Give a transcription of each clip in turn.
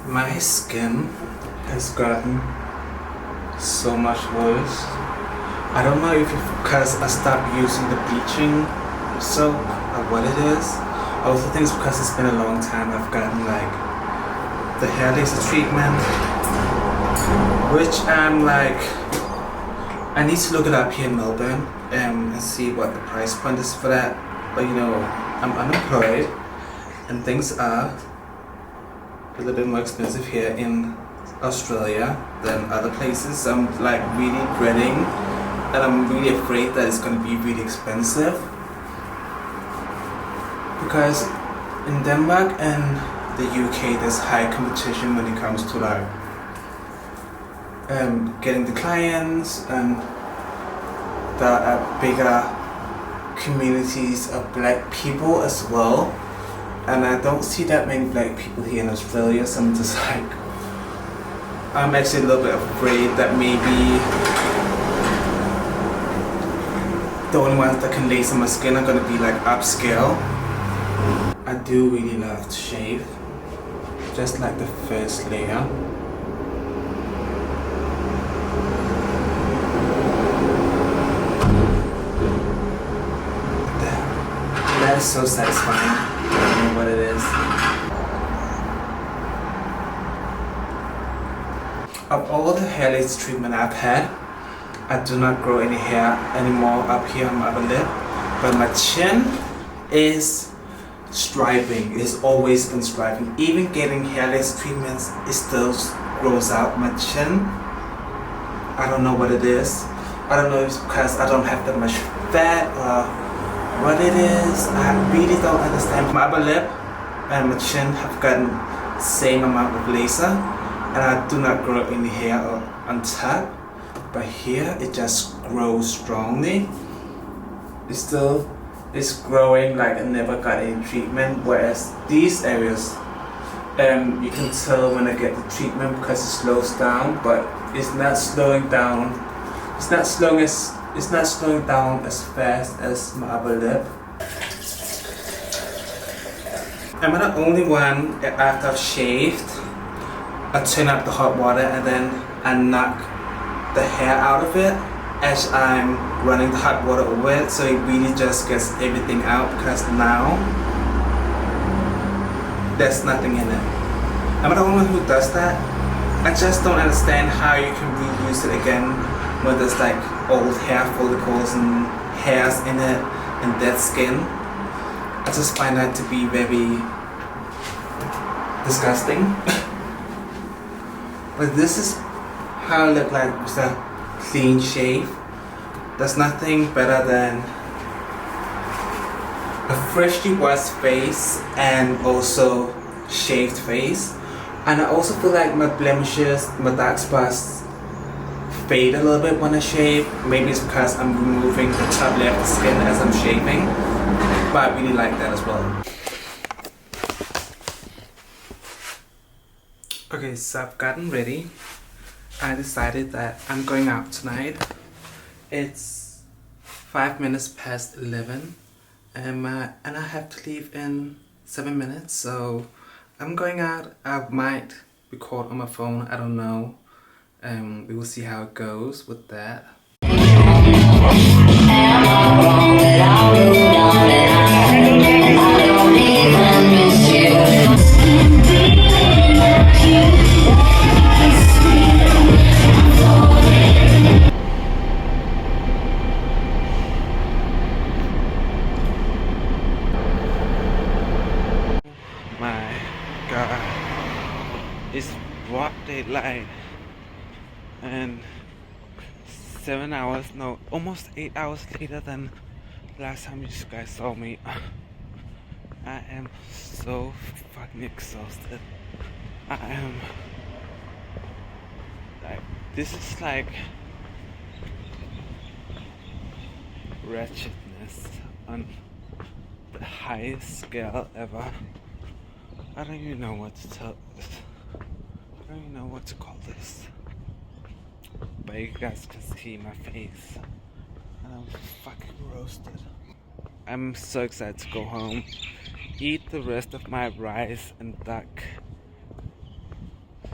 My skin has gotten so much worse. I don't know if it's because I stopped using the bleaching soap or what it is. I also think it's because it's been a long time I've gotten like the hair laser treatment, which I'm like, I need to look it up here in Melbourne and see what the price point is for that. But you know, I'm unemployed and things are a little bit more expensive here in Australia than other places. I'm like really dreading and I'm really afraid that it's going to be really expensive, because in Denmark and the UK there's high competition when it comes to like getting the clients, and there are bigger communities of black people as well, and I don't see that many black people here in Australia, so I'm just like, I'm actually a little bit afraid that maybe the only ones that can laser my skin are gonna be like upscale. I do really love to shave, just like the first layer. That is so satisfying. I don't know what it is. Of all the hair laser treatment I've had, I do not grow any hair anymore up here on my upper lip, but my chin is striping. It's always been striping. Even getting hair laser treatments, it still grows out my chin. I don't know what it is. I don't know if it's because I don't have that much fat or what it is. I really don't understand. My upper lip and my chin have gotten the same amount of laser, and I do not grow any hair on top, but here it just grows strongly. It's growing like I never got any treatment, whereas these areas you can tell when I get the treatment because it slows down, but it's not slowing down. It's not slowing down as fast as my upper lip. I'm the only one that after I've shaved, I turn up the hot water and then I knock the hair out of it as I'm running the hot water over it, so it really just gets everything out, because now there's nothing in it. I'm the only one who does that. I just don't understand how you can reuse it again when there's like old hair follicles and hairs in it and dead skin. I just find that to be very disgusting. But this is how I look like with a clean shave. There's nothing better than a freshly washed face and also shaved face. And I also feel like my blemishes, my dark spots fade a little bit when I shave. Maybe it's because I'm removing the top layer of the skin as I'm shaving, but I really like that as well. Okay, so I've gotten ready. I decided that I'm going out tonight. It's 5 minutes past 11 and I have to leave in 7 minutes, so I'm going out. I might record on my phone, I don't know. We will see how it goes with that. My God, it's broad daylight and 7 hours, no, almost 8 hours later than last time you guys saw me. I am so fucking exhausted. I am like, this is like wretchedness on the highest scale ever. I don't even know what to tell this. I don't even know what to call this. But you guys can see my face. And I'm fucking roasted. I'm so excited to go home, eat the rest of my rice and duck,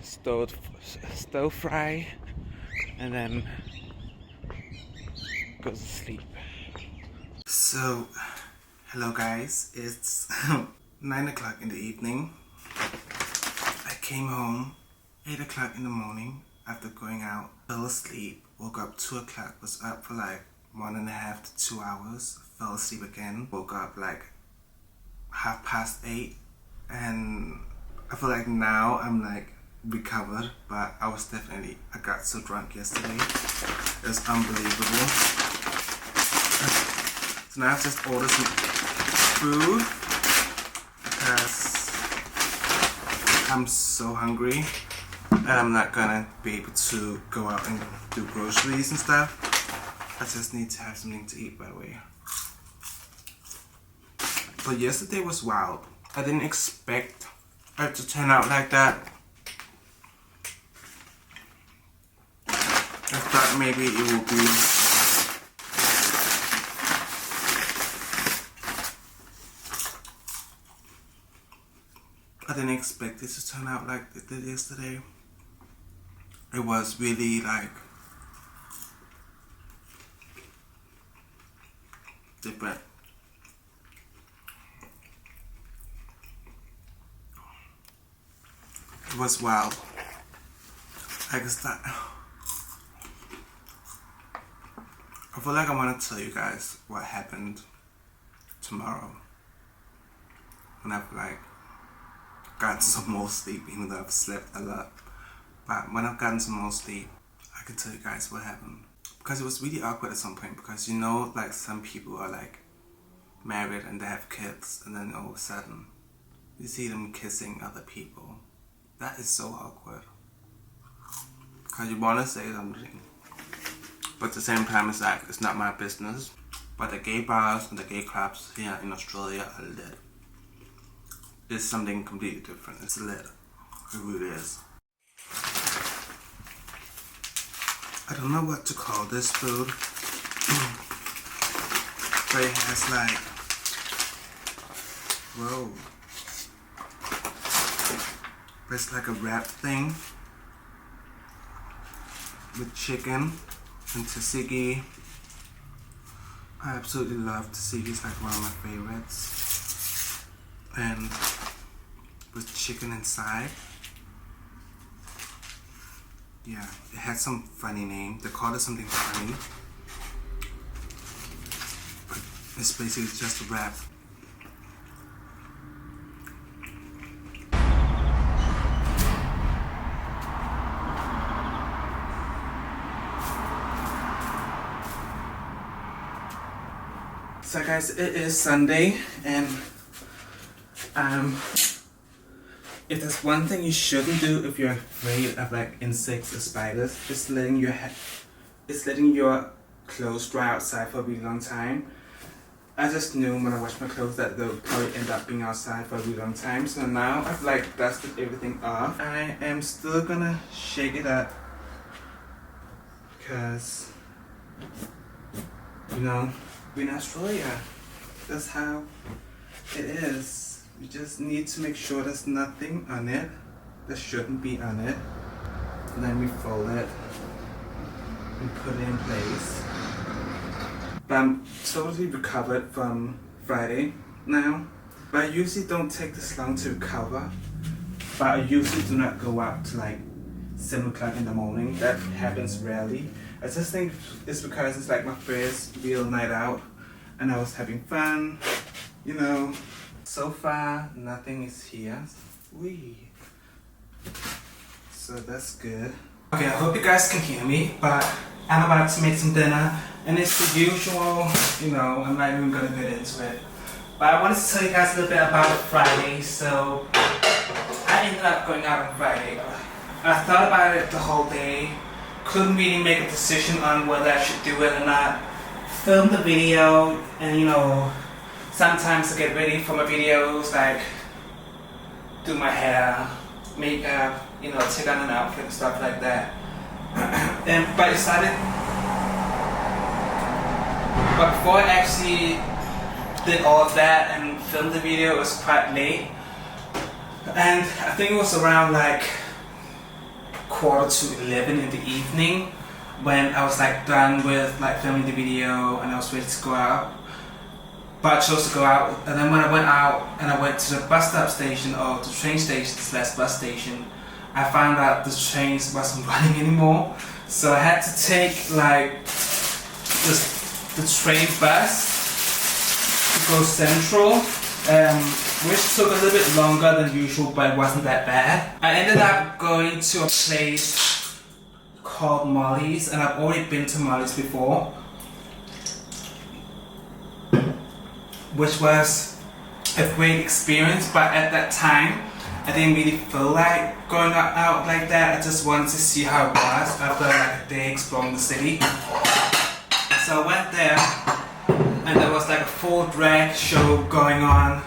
stir fry, and then go to sleep. So, hello guys, it's 9 o'clock in the evening. I came home 8 o'clock in the morning after going out, fell asleep, woke up 2 o'clock, was up for like 1.5 to 2 hours, fell asleep again, woke up like 8:30, and I feel like now I'm like recovered, but I got so drunk yesterday, it was unbelievable. So now I've just ordered some food because I'm so hungry and I'm not gonna be able to go out and do groceries and stuff. I just need to have something to eat, by the way. But yesterday was wild. I didn't expect it to turn out like that. I thought maybe it would be I didn't expect it to turn out like it did yesterday. It was really like different. It was wild. I feel like I want to tell you guys what happened tomorrow when I've like gotten some more sleep, even though I've slept a lot. But when I've gotten some more sleep, I can tell you guys what happened. Because it was really awkward at some point, because you know, like some people are like married and they have kids, and then all of a sudden you see them kissing other people. That is so awkward. Because you want to say something, but at the same time it's like, it's not my business. But the gay bars and the gay clubs here in Australia are lit. It's something completely different. It's lit. It really is. I don't know what to call this food. But it has like, whoa. But it's like a wrap thing with chicken and tzatziki. I absolutely love tzatziki. It's like one of my favorites. And with chicken inside. Yeah, it had some funny name. They called it something funny. But it's basically just a wrap. So guys, it is Sunday, and if there's one thing you shouldn't do if you're afraid of like insects or spiders, it's letting your clothes dry outside for a really long time. I just knew when I washed my clothes that they'll probably end up being outside for a really long time. So now I've like dusted everything off. I am still gonna shake it up because, you know, we're in Australia. That's how it is. You just need to make sure there's nothing on it that shouldn't be on it. And then we fold it and put it in place. But I'm totally recovered from Friday now. But I usually don't take this long to recover. But I usually do not go out to like 7 o'clock in the morning. That happens rarely. I just think it's because it's like my first real night out and I was having fun, you know. So far, nothing is here. So that's good. Okay, I hope you guys can hear me, but I'm about to make some dinner, and it's the usual, you know, I'm not even gonna get into it. But I wanted to tell you guys a little bit about Friday. So I ended up going out on Friday. I thought about it the whole day, couldn't really make a decision on whether I should do it or not. Filmed the video, and you know, sometimes I get ready for my videos, like do my hair, makeup, you know, take on an outfit and stuff like that. But before I actually did all of that and filmed the video, it was quite late. And I think it was around like 11:15 in the evening when I was like done with like filming the video and I was ready to go out. But I chose to go out, and then when I went out and I went to the bus stop station, or the train station / bus station, I found out the trains wasn't running anymore. So I had to take like the train bus to go central, which took a little bit longer than usual, but it wasn't that bad. I ended up going to a place called Molly's, and I've already been to Molly's before, which was a great experience, but at that time I didn't really feel like going out like that. I just wanted to see how it was after like a day exploring the city. So I went there and there was like a full drag show going on,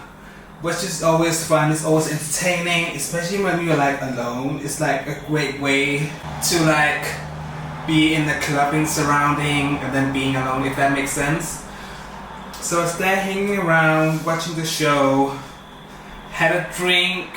which is always fun, it's always entertaining, especially when you're like alone. It's like a great way to like be in the clubbing surrounding and then being alone, if that makes sense. So I was there hanging around, watching the show, had a drink,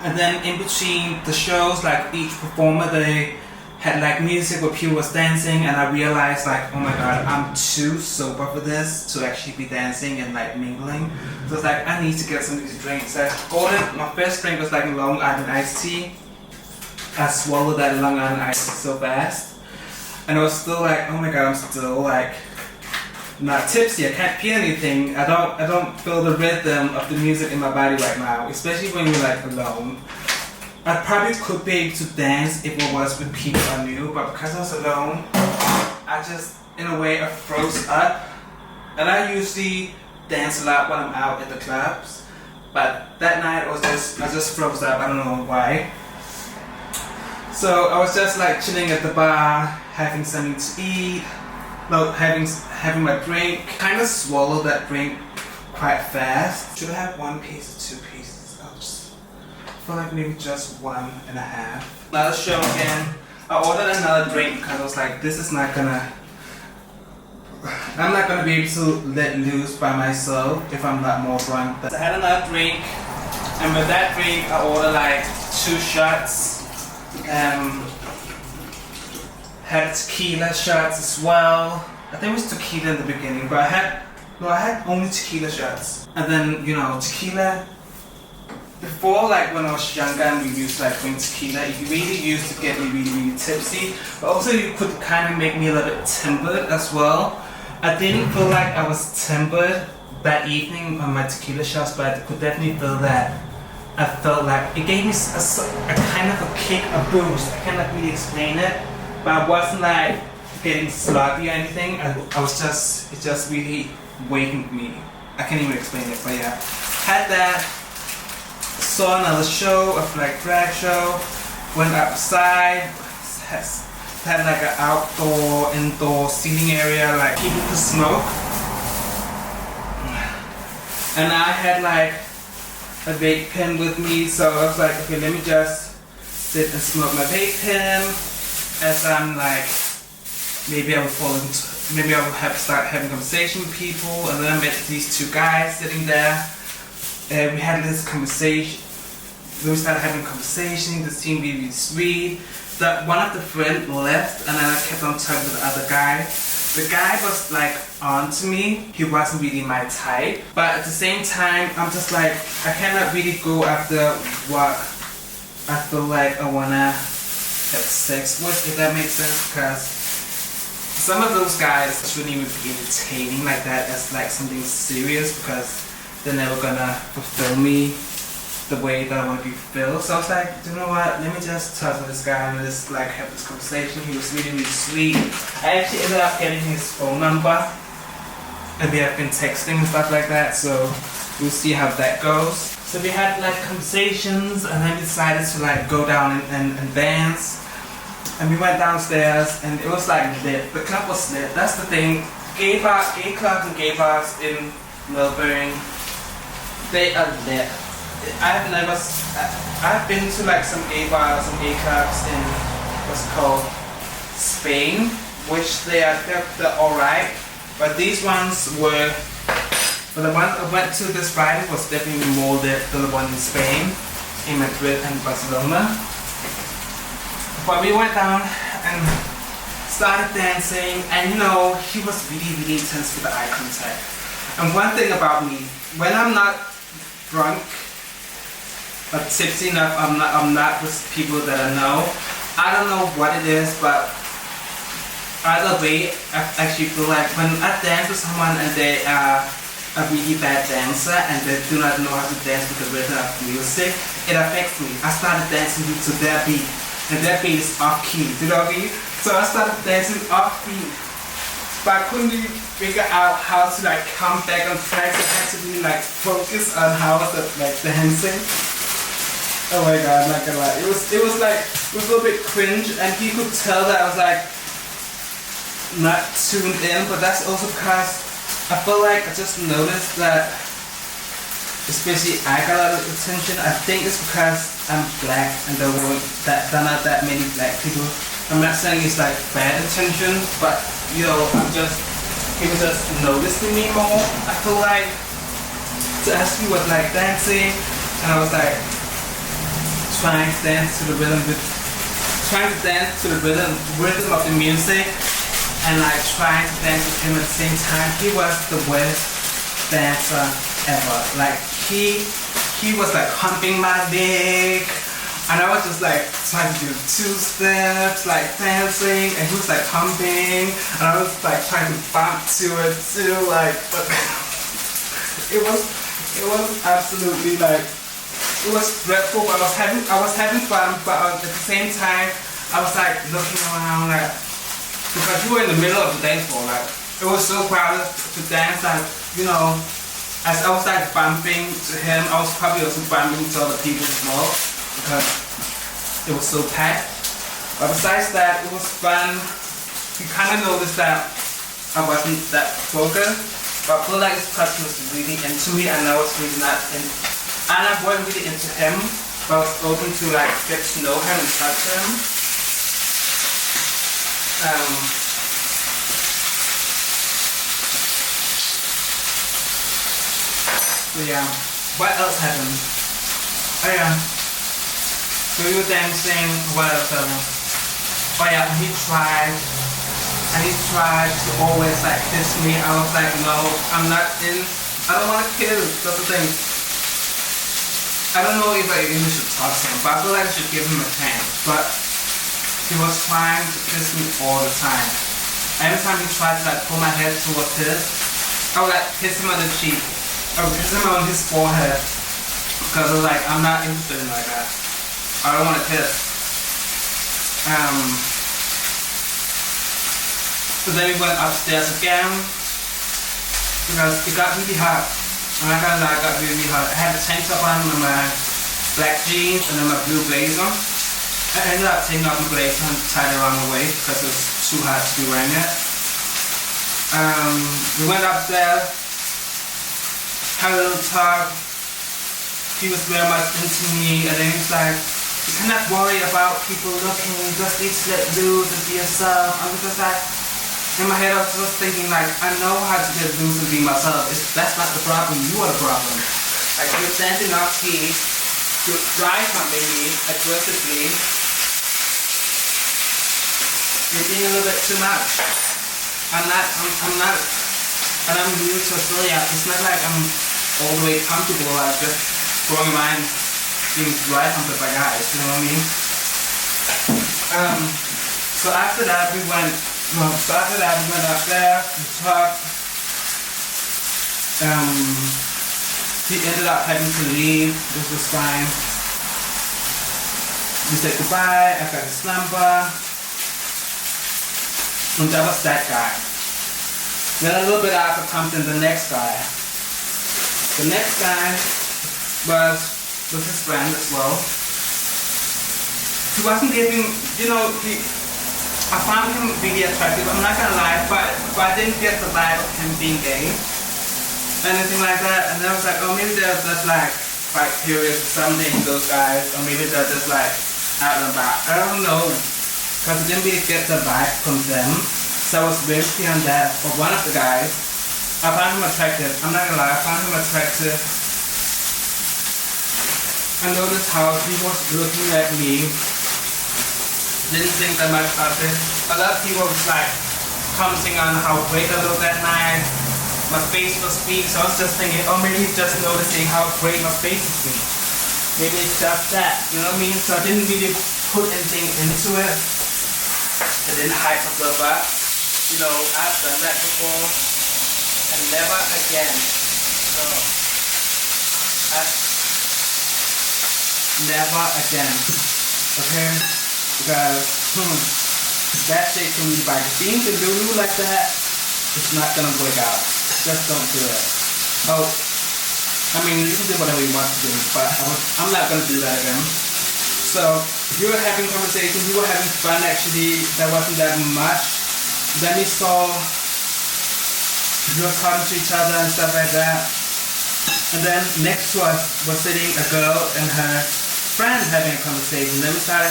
and then in between the shows, like each performer, they had like music where people was dancing, and I realized like, oh my god, I'm too sober for this to actually be dancing and like mingling. So it's like, I need to get some of these drinks. So I ordered, my first drink was like Long Island iced tea. I swallowed that Long Island iced tea so fast, and I was still like, oh my god, I'm still like not tipsy, I can't feel anything. I don't feel the rhythm of the music in my body right now, especially when you're like alone. I probably could be able to dance if it was with people I knew, but because I was alone, I just, in a way, I froze up. And I usually dance a lot when I'm out at the clubs, but that night I just froze up, I don't know why. So I was just like chilling at the bar, having something to eat, having my drink. Kind of swallowed that drink quite fast. Should I have one piece or two pieces? I feel like maybe just 1.5. Another show again. I ordered another drink because I was like, this is not gonna, I'm not gonna be able to let loose by myself if I'm not more drunk. So I had another drink, and with that drink I ordered like 2 shots. Had tequila shots as well. I think it was tequila in the beginning, but I had only tequila shots. And then, you know, tequila, before, like when I was younger and we used to like drink tequila, it really used to get me really tipsy, but also you could kind of make me a little bit tempered as well. I didn't feel like I was tempered that evening on my tequila shots, but I could definitely feel that. I felt like it gave me a kind of a kick, a boost. I can't like really explain it, but I wasn't like getting sloppy or anything. I was just, it just really wakened me. I can't even explain it, but yeah. Had that, saw another show, a like drag show, went outside, had like an outdoor, indoor seating area, like people could smoke. And I had like a vape pen with me, so I was like, okay, let me just sit and smoke my vape pen as I'm like, maybe I will start having conversation with people. And then I met these 2 guys sitting there, and we had this conversation. We started having a conversation. They seemed really sweet. One of the friends left, and then I kept on talking with the other guy. The guy was like on to me. He wasn't really my type, but at the same time, I'm just like, I cannot really go after what I feel like I wanna have sex with, if that makes sense, because some of those guys shouldn't even be entertaining like that as like something serious, because they're never gonna fulfill me the way that I want to be fulfilled. So I was like, you know what, let me just talk to this guy and just like have this conversation. He was really sweet. I actually ended up getting his phone number, and we have been texting and stuff like that, so we'll see how that goes. So we had like conversations, and then we decided to like go down and dance. And we went downstairs, and it was like lit. The club was lit. That's the thing. Gay clubs and gay bars in Melbourne, they are lit. I've been to like some gay bars and gay clubs in what's called Spain, which they're alright, but these ones were, but the one I went to this Friday was definitely more lit than the one in Spain, in Madrid and Barcelona. But we went down and started dancing, and you know, he was really, really intense with the eye contact. And one thing about me, when I'm not drunk or tipsy enough, I'm not with people that I know. I don't know what it is, but either way, I actually feel like when I dance with someone and they are a really bad dancer and they do not know how to dance with the rhythm of music, it affects me. I started dancing to their beat, and their beat is off key. Do you know what I mean? So I started dancing off beat, but I couldn't really figure out how to like come back on track. So I had to really like focus on how I was like dancing. Oh my god, I'm not gonna lie. It was a little bit cringe, and he could tell that I was like not tuned in, but that's also because I feel like I just noticed that, especially I got a lot of attention. I think it's because I'm black and there are not that many black people. I'm not saying it's like bad attention, but you know, he was just noticing me more. I feel like, so as he was like dancing, and I was like trying to dance to the rhythm of the music, and like trying to dance with him at the same time. He was the worst dancer ever. Like he was like humping my leg, and I was just like trying to do 2 steps, like dancing, and he was like humping, and I was like trying to bump to it too, like, but it was absolutely like, it was dreadful, but I was having fun, but at the same time, I was like looking around, like, because you were in the middle of the dance floor, like, it was so crowded to dance, like, you know, as I was like bumping to him, I was probably also bumping to other people as well, because it was so packed. But besides that, it was fun. You kind of noticed that I wasn't that focused, but I feel like this person was really into me, and I was really not in. And I wasn't really into him, but I was open to like get to know him and touch him. So yeah, what else happened? Oh yeah, so we were dancing, what else happened? Oh yeah, and he tried to always like kiss me. I was like, no, I'm not in, I don't want to kiss, that's the thing. I don't know if I even should talk to him, but I feel like I should give him a chance. But he was trying to kiss me all the time. Every time he tried to like pull my head towards his, I would like kiss him on the cheek. I would kiss him on his forehead. Because I was like, I'm not interested in like that. I don't want to kiss. So then we went upstairs again, because it got really hot. And I got really hot. I had a tank top on with my black jeans and then my blue blazer. I ended up taking off my blazer and tied it around my waist because it was too hot to be wearing it. We went upstairs, had a little talk. He was very much into me, and then he was like, you cannot worry about people looking, you just need to let loose and be yourself. I was just like, in my head I was just thinking like, I know how to get loose and be myself. That's not the problem, you are the problem. Like, you're standing off key, you're dry humping me aggressively. You're being a little bit too much. I'm not, and I'm new to Australia. It's not like I'm all the way comfortable, like just throwing mine being dry humped by guys, you know what I mean? So after that we went up there, we talked. He ended up having to leave, which was fine. We said goodbye, I got his number. And that was that guy. Then a little bit after comes in the next guy. The next guy was his friend as well. He wasn't giving, you know, I found him really attractive, I'm not gonna lie, but I didn't get the vibe of him being gay. Anything like that, and then I was like, oh, maybe they're just like periods or something, those guys, or maybe they're just like out and about. I don't know, because I didn't really get the vibe from them, so I was very clear on that. But one of the guys, I found him attractive, I'm not gonna lie, I found him attractive. I noticed how he was looking at me Didn't think that much about it. A lot of people was like commenting on how great I looked that night. My face was weak, so I was just thinking, oh, maybe he's just noticing how great my face is weak. Maybe it's just that, you know what I mean? So I didn't really put anything into it. I didn't hype myself up. You know, I've done that before. And never again. So, never again. Okay? Because, that shit can be like being the Lulu like that, it's not gonna work out. Just don't do it. Oh, I mean, you can do whatever you want to do, but I'm not gonna do that again. So, we were having conversations, we were having fun actually, there wasn't that much. Then we saw, we were talking to each other and stuff like that. And then next to us was sitting a girl and her friend having a conversation. Then we started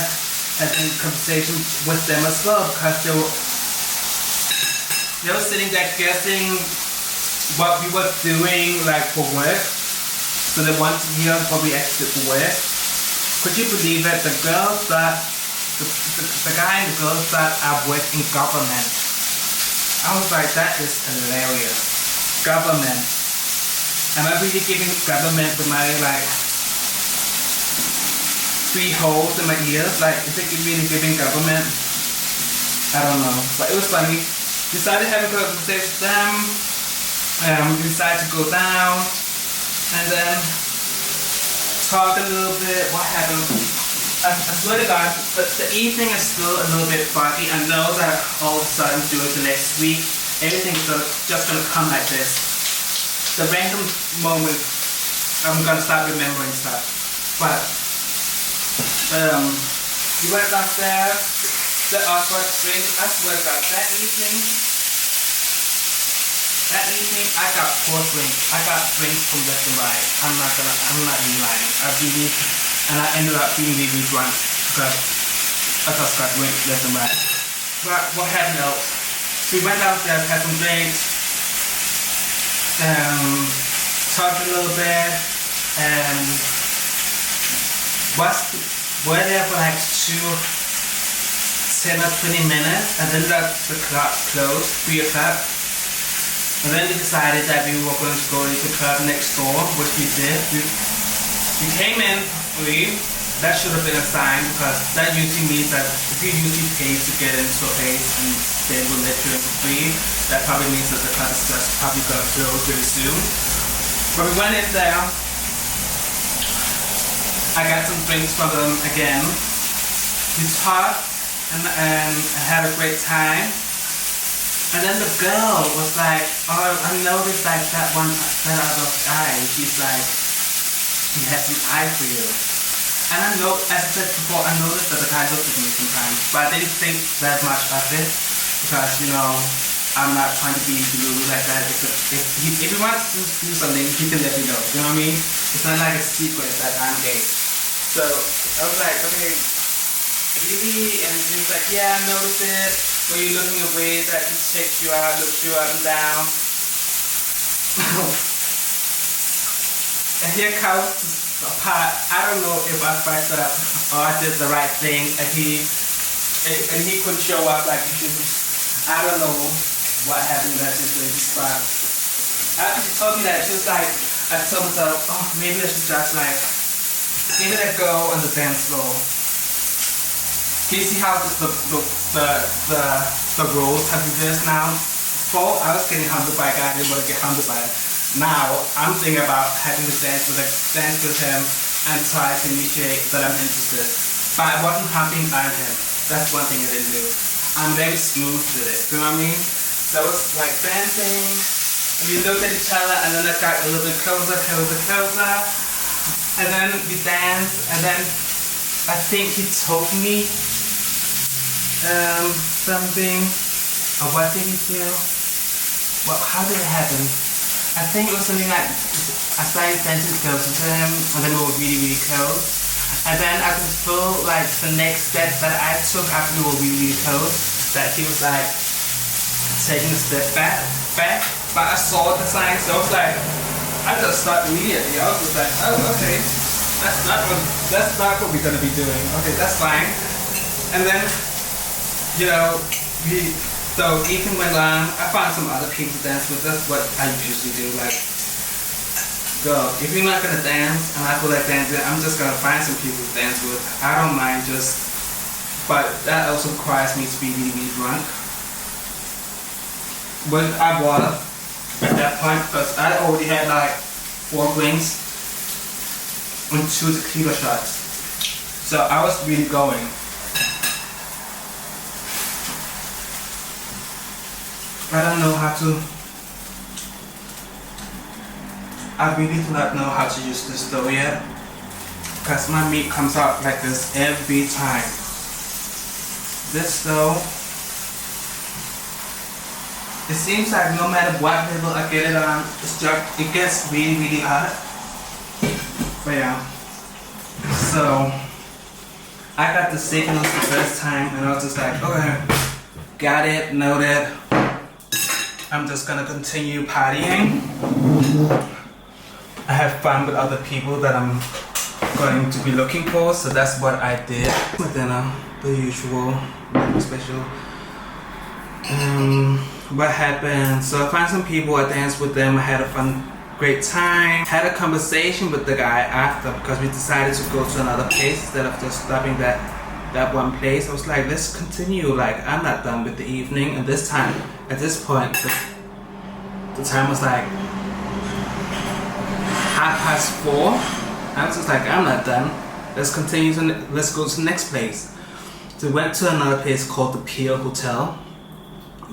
having a conversation with them as well because they were sitting there guessing what we were doing like for work. So they wanted to hear what we actually did for work. Could you believe it? The girls that the guy and the girls that I work in government. I was like, that is hilarious. Government. Am I really giving government with my like 3 holes in my ears? Like, is it really giving government? I don't know. But it was funny. We started having a conversation with them. We decided to go down and then talk a little bit. What happened? I swear to God, but the evening is still a little bit foggy. I know that all of a sudden during the next week, everything's just gonna come like this. The random moment, I'm gonna start remembering stuff. But we went downstairs. The awkward drink. I swear to God, that evening, I got 4 drinks. I got drinks from left and right. I'm not even lying. And I ended up being really drunk because I just got drinks left and right. But what happened else? So we went downstairs, had some drinks, talked a little bit, and were there for like 10 or 20 minutes, and then the club closed, 3 o'clock. And then we decided that we were going to go into the club next door, which we did. We came in free. That should have been a sign because that usually means that if you usually pay to get into a place and they will let you in for free, that probably means that the club is just probably going to close really soon. But we went in there. I got some drinks from them again. We talked and had a great time. And then the girl was like, oh, I noticed like that other guy, he's like, he has an eye for you. And I know, as I said before, I noticed that the guy looked at me sometimes, but I didn't think that much of it, because, you know, I'm not trying to be Lulu like that. If he wants to do something, he can let me know, you know what I mean? It's not like a secret that I'm gay. So, I was like, okay, really? And he was like, yeah, I noticed it. When you're looking away, that he checks you out, looks you up and down. And here comes the part, I don't know if I fucked up or I did the right thing, and he couldn't show up like he should. I don't know what happened in that situation, but after she told me that, she was like, I told myself, oh, maybe I should just like, give it a go on the dance floor. Can you see how the roles have reversed now? Before, I was getting hunted by a guy, I didn't want to get hunted by it. Now, I'm thinking about having to dance with him and try to initiate that I'm interested. But I wasn't humping on him. That's one thing I didn't do. I'm very smooth with it, you know what I mean? So I was like dancing, and we looked at each other, and then I got a little bit closer, and then we danced, and then I think he told me something, or what did he do? Well, how did it happen? I think it was something like, I started dancing closer to him, and then we were really, really close. And then I could feel like the next step that I took after we were really, really close, that he was like taking a step back, but I saw the sign, so I was like, I just stopped immediately. I was just like, oh, okay, that's not what we're gonna be doing. Okay, that's fine. And then, you know, so evening went on. I found some other people to dance with. That's what I usually do. Like, girl, if you're not gonna dance and I feel like dancing, I'm just gonna find some people to dance with. I don't mind but that also requires me to be really, really drunk. But I water at that point because I already had like 4 drinks and 2 tequila shots. So I was really going. I don't know how to. I really do not know how to use this dough yet, because my meat comes out like this every time. This dough, it seems like no matter what level I get it on, it gets really, really hot. But yeah, so I got the signals the first time and I was just like, okay, got it, noted. I'm just gonna continue partying. I have fun with other people that I'm going to be looking for, so that's what I did. My dinner, the usual, nothing special. What happened? So I found some people, I danced with them, I had a fun, great time. Had a conversation with the guy after because we decided to go to another place instead of just stopping that one place. I was like, let's continue, like I'm not done with the evening. And this time, at this point, the time was like 4:30. I was just like, I'm not done. Let's continue let's go to the next place. So we went to another place called the Pier Hotel,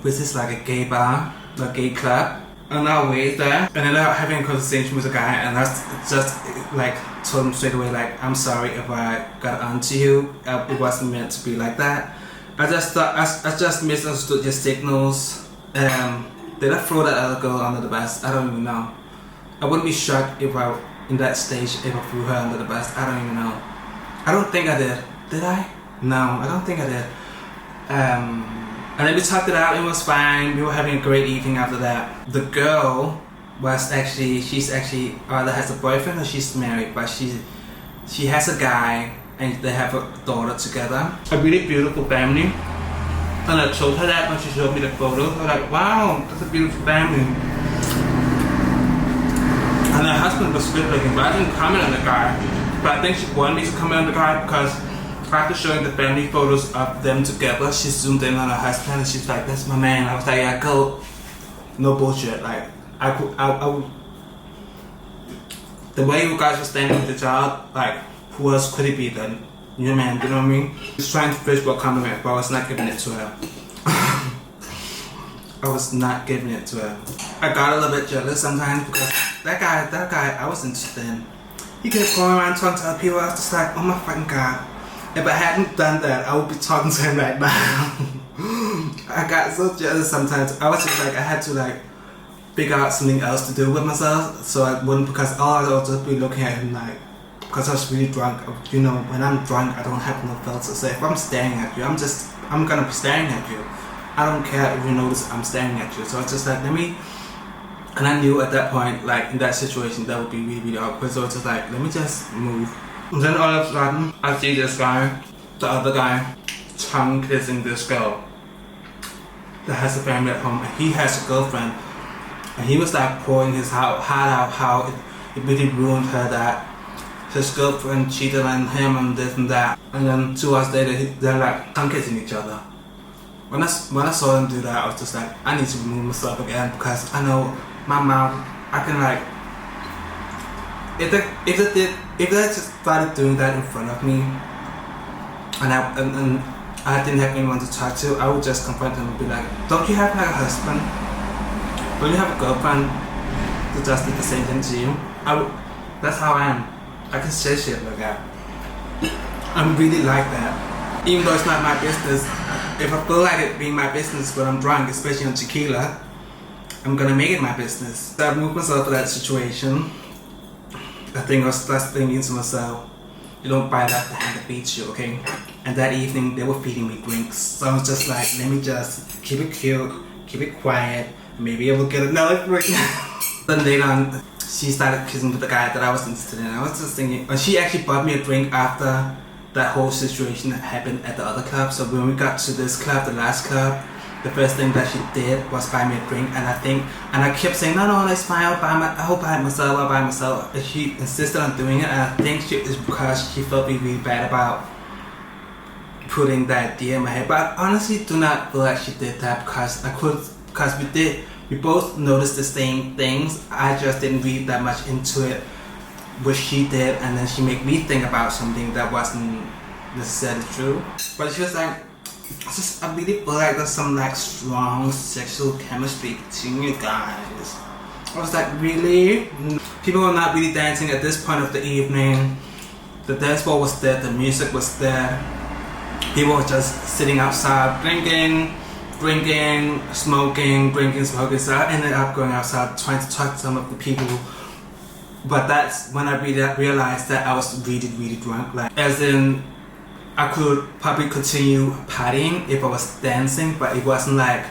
which is like a gay bar, a gay club. On our way there, and then I was having a conversation with a guy, and I just like told him straight away, like, I'm sorry if I got onto you. It wasn't meant to be like that. I just thought I just misunderstood your signals. Did I throw that other girl under the bus? I don't even know. I wouldn't be shocked if I, in that stage, if I threw her under the bus. I don't even know. I don't think I did. Did I? No, I don't think I did. And then we talked it out, it was fine. We were having a great evening after that. The girl was she's actually either has a boyfriend or she's married, but she has a guy and they have a daughter together. A really beautiful family. And I told her that when she showed me the photos. I was like, wow, that's a beautiful family. And her husband was good looking, but I didn't comment on the guy. But I think she wanted me to comment on the guy because after showing the family photos of them together, she zoomed in on her husband and she's like, that's my man. I was like, yeah, go. No bullshit. Like, I would, the way you guys were standing with the child, like, who else could it be then? Your man, you know what I mean? He's trying to fish for a compliment, but I was not giving it to her. I was not giving it to her. I got a little bit jealous sometimes because that guy, I was interested in. He kept going around talking to other people. I was just like, oh my fucking God. If I hadn't done that, I would be talking to him right now. I got so jealous sometimes. I was just like, I had to like figure out something else to do with myself, so I wouldn't, because all I would just be looking at him like, because I was really drunk. You know, when I'm drunk, I don't have no filter. So if I'm staring at you, I'm gonna be staring at you. I don't care if you notice I'm staring at you. So it's just like, and I knew at that point, like in that situation, that would be really, really awkward. So it's just like, let me just move. And then all of a sudden, I see this guy, the other guy, tongue kissing this girl that has a family at home, and he has a girlfriend. And he was like pouring his heart out how it really ruined her, that his girlfriend cheated on him and this and that. And then 2 hours later, they're like tongue kissing each other. When I saw them do that, I was just like, I need to remove myself again, because I know my mouth, I can like, if they just started doing that in front of me, and I didn't have anyone to talk to, I would just confront them and be like, don't you have like a husband? Don't you have a girlfriend that just did the same thing to you? That's how I am. I can say shit like that. I'm really like that. Even though it's not my business, if I feel like it being my business when I'm drunk, especially on tequila, I'm gonna make it my business. So I moved myself to that situation. I think I was just thinking to myself, you don't bite off the hand that feeds you, okay? And that evening, they were feeding me drinks. So I was just like, let me just keep it cute, keep it quiet, maybe I will get another drink. Then later on, she started kissing with the guy that I was interested in. I was just thinking, and she actually bought me a drink after that whole situation that happened at the other club. So when we got to this club, the last club, the first thing that she did was buy me a drink, and I kept saying, no, it's fine, I'll buy it myself. And she insisted on doing it, and I think it's because she felt really bad about putting that idea in my head. But I honestly do not feel like she did that, because we both noticed the same things. I just didn't read that much into it, which she did, and then she made me think about something that wasn't necessarily true. But she was like, I really feel like there's some like strong sexual chemistry between you guys. I was like, really? People were not really dancing at this point of the evening. The dance floor was there, the music was there. People were just sitting outside drinking, smoking. So I ended up going outside trying to talk to some of the people. But that's when I realized that I was really drunk. Like, as in, I could probably continue partying if I was dancing, but it wasn't like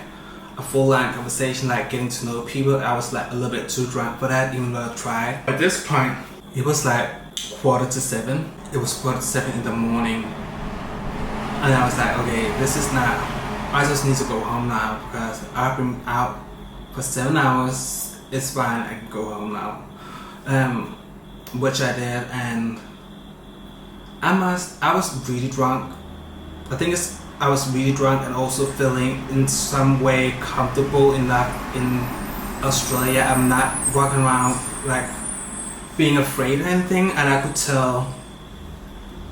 a full-on conversation, like getting to know people. I was like a little bit too drunk for that, even though I tried. At this point, it was like 6:45. It was 6:45 in the morning. And I was like, okay, this is not, I just need to go home now, because I've been out for 7 hours. It's fine, I can go home now. Which I did, and I was really drunk. I think I was really drunk, and also feeling in some way comfortable enough in Australia. I'm not walking around like being afraid or anything, and I could tell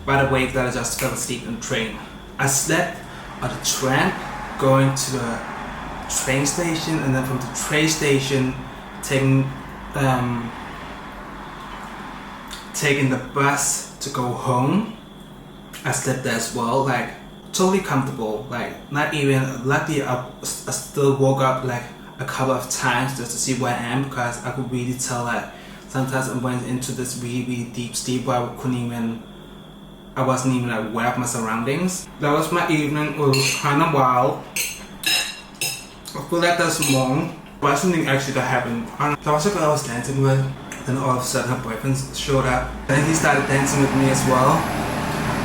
by the way that I just fell asleep in the train. I slept on the tram going to the train station, and then from the train station taking the bus to go home. I slept there as well, like totally comfortable, like not even, luckily I still woke up like a couple of times just to see where I am, because I could really tell that sometimes I went into this really deep sleep where I wasn't even aware of my surroundings. That was my evening. It was kind of wild. I feel like there's more, but something actually that happened. There was a girl I was dancing with, then all of a sudden her boyfriend showed up. Then he started dancing with me as well.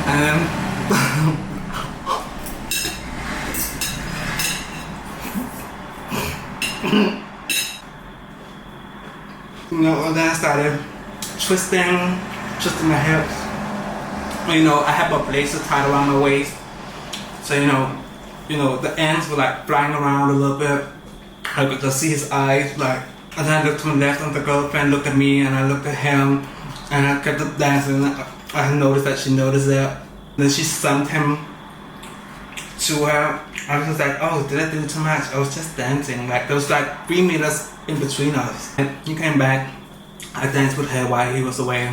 And then I started twisting my hips. I had a blazer tied around my waist, so the ends were like flying around a little bit. I could just see his eyes, like, and then I looked to my left, and the girlfriend looked at me, and I looked at him, and I kept up dancing. I noticed that she noticed that. Then she summed him to her. I was just like, oh, did I do too much? I was just dancing. Like, there was like 3 meters in between us. And he came back. I danced with her while he was away.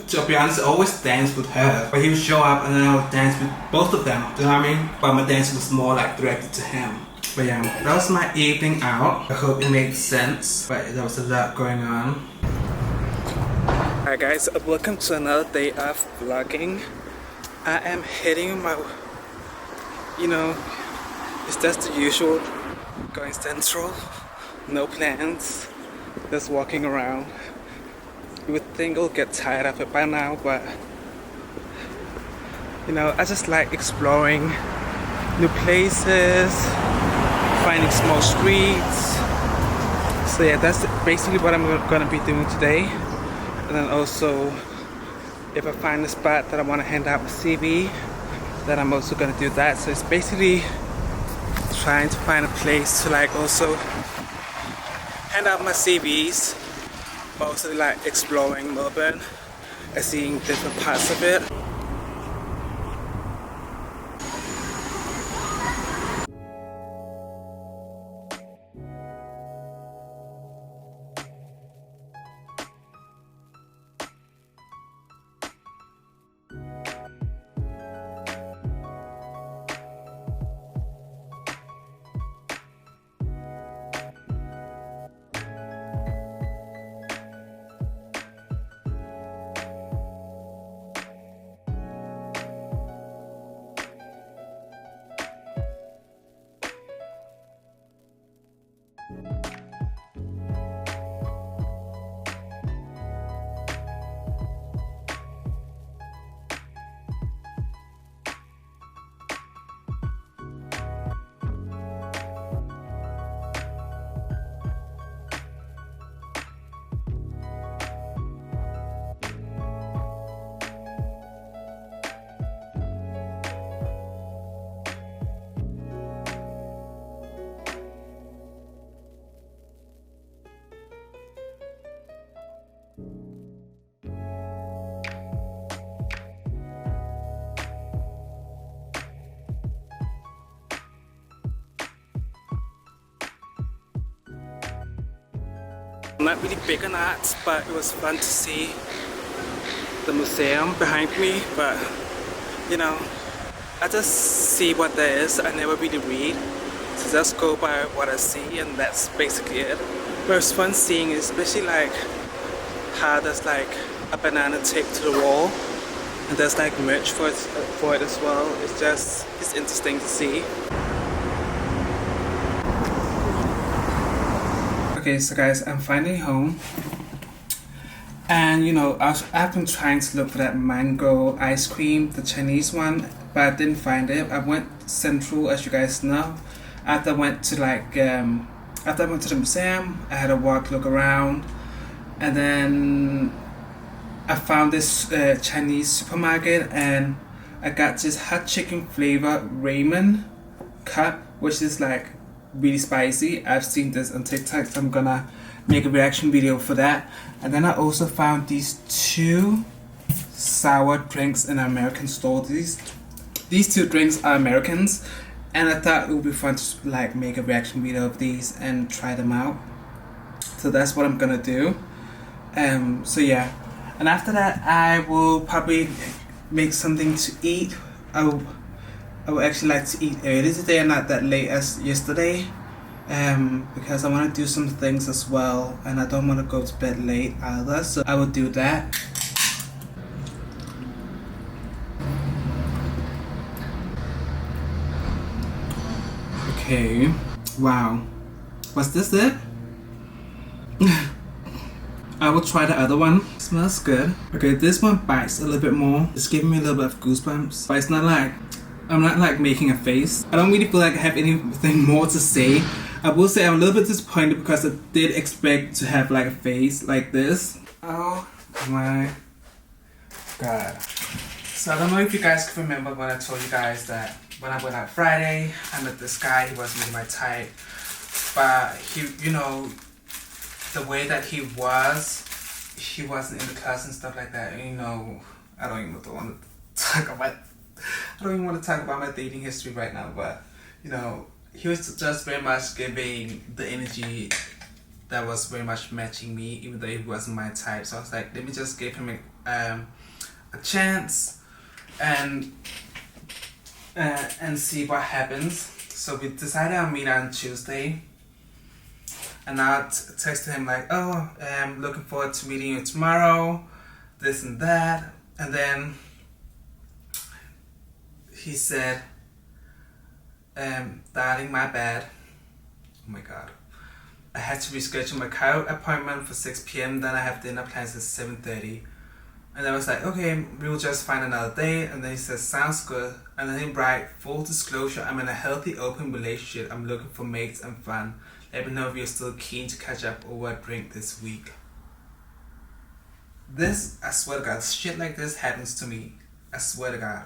To be honest, I always danced with her, but he would show up and then I would dance with both of them, do you know what I mean? But my dance was more like directed to him. But yeah, that was my evening out. I hope it makes sense, but there was a lot going on. Alright guys, welcome to another day of vlogging. I am heading my, it's just the usual, going central, no plans, just walking around. You would think I'll get tired of it by now, but I just like exploring new places, finding small streets. So yeah, that's basically what I'm gonna be doing today. And then also, if I find a spot that I want to hand out my CV, then I'm also gonna do that. So it's basically trying to find a place to like also hand out my CVs. Mostly like exploring Melbourne and seeing different parts of it. Not really big on art, but it was fun to see the museum behind me. But you know, I just see what there is. I never really read, so just go by what I see, and that's basically it. But it's fun seeing, especially like how there's like a banana taped to the wall, and there's like merch for it as well. It's interesting to see. Okay, so guys, I'm finally home, and you know, I've been trying to look for that mango ice cream, the Chinese one, but I didn't find it. I went central, as you guys know. After I went to the museum, I had a look around, and then I found this Chinese supermarket, and I got this hot chicken flavor ramen cup, which is like really spicy. I've seen this on TikTok, so I'm gonna make a reaction video for that. And then I also found these two sour drinks in an American store. These two drinks are Americans, and I thought it would be fun to like make a reaction video of these and try them out. So that's what I'm gonna do. So yeah, and after that I will probably make something to eat. I would actually like to eat early today and not that late as yesterday, because I want to do some things as well, and I don't want to go to bed late either, so I will do that. Okay, wow, was this it? I will try the other one. Smells good. Okay, this one bites a little bit more. It's giving me a little bit of goosebumps, but it's not like, I'm not like making a face. I don't really feel like I have anything more to say. I will say I'm a little bit disappointed because I did expect to have like a face like this. Oh my god. So I don't know if you guys can remember when I told you guys that when I went out Friday, I met this guy. He wasn't really my type, but he, you know, the way that he wasn't in the class and stuff like that. And, you know, I don't even want to talk about my dating history right now, but you know, he was just very much giving the energy that was very much matching me, even though he wasn't my type. So I was like, let me just give him a chance and see what happens. So we decided I'll meet on Tuesday, and I texted him like, oh, I'm looking forward to meeting you tomorrow, this and that. And then he said, darling, my bad. Oh my god. I had to reschedule my car appointment for 6 p.m. Then I have dinner plans at 7:30. And I was like, okay, we will just find another day. And then he said, sounds good. And then he write, full disclosure, I'm in a healthy, open relationship. I'm looking for mates and fun. Let me know if you're still keen to catch up over a drink this week. This, I swear to God, shit like this happens to me. I swear to God.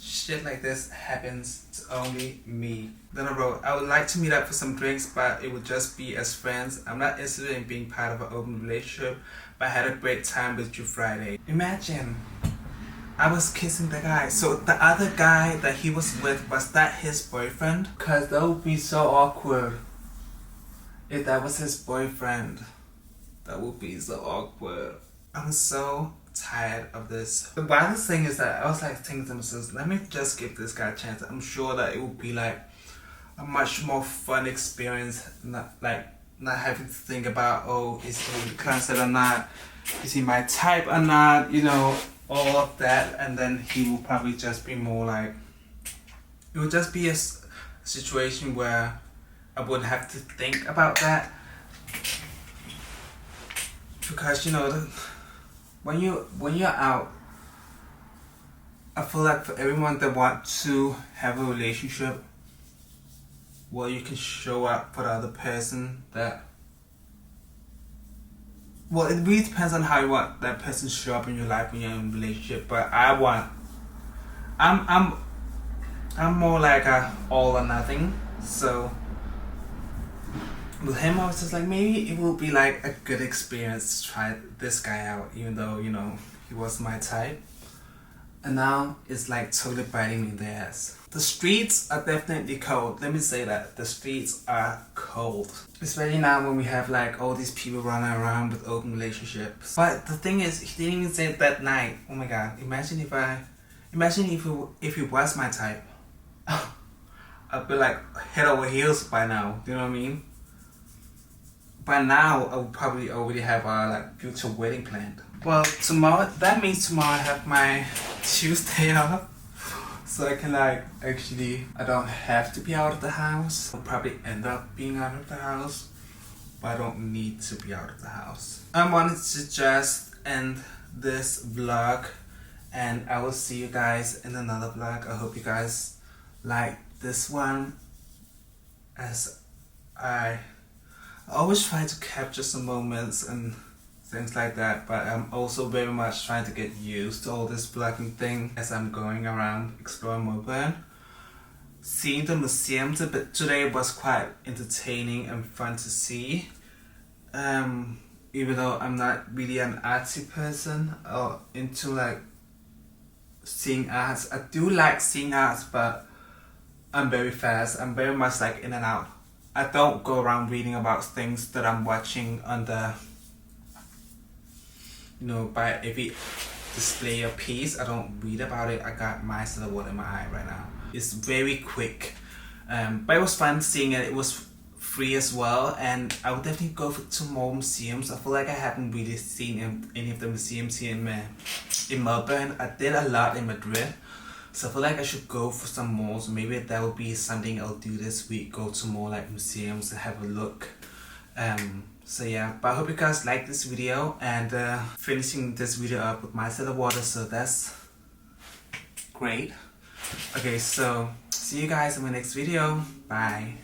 Shit like this happens to only me. Then I wrote, I would like to meet up for some drinks, but it would just be as friends. I'm not interested in being part of an open relationship, but I had a great time with you Friday. Imagine, I was kissing the guy. So the other guy that he was with, was that his boyfriend? Cause that would be so awkward. If that was his boyfriend, that would be so awkward. I'm so tired of this. The wildest thing is that I was like thinking to myself, let me just give this guy a chance. I'm sure that it will be like a much more fun experience, not having to think about, oh, is he closeted or not, is he my type or not, you know, all of that. And then he will probably just be more like, it will just be a situation where I wouldn't have to think about that, because you know, when you're out, I feel like for everyone that wants to have a relationship, well, you can show up for the other person. That, well, it really depends on how you want that person to show up in your life when you're in a relationship. But I'm more like a all or nothing. So with him, I was just like, maybe it will be like a good experience to try this guy out, even though, you know, he was my type. and now it's like totally biting me in the ass. The streets are definitely cold. Let me say that. The streets are cold. Especially now when we have like all these people running around with open relationships. But the thing is, he didn't even say it that night. Oh my god. Imagine if it was my type. I'd be like head over heels by now. Do you know what I mean? By now, I would probably already have a like future wedding planned. Well, tomorrow, that means tomorrow I have my Tuesday off. So I can like, actually, I don't have to be out of the house. I'll probably end up being out of the house, but I don't need to be out of the house. I wanted to just end this vlog, and I will see you guys in another vlog. I hope you guys like this one, as I always try to capture some moments and things like that, but I'm also very much trying to get used to all this vlogging thing as I'm going around exploring Melbourne. Seeing the museum today was quite entertaining and fun to see. Even though I'm not really an artsy person or into like seeing arts. I do like seeing arts, but I'm very fast. I'm very much like in and out. I don't go around reading about things that I'm watching on the, by every display or piece. I don't read about it. I got my silhouette in my eye right now. It's very quick, but it was fun seeing it. It was free as well, and I would definitely go for 2 more museums. I feel like I haven't really seen any of the museums here in Melbourne. I did a lot in Madrid, so I feel like I should go for some more. So maybe that will be something I'll do this week. Go to more like museums and have a look. So yeah, but I hope you guys like this video, and finishing this video up with my set of water, so that's great. Okay, so see you guys in my next video. Bye.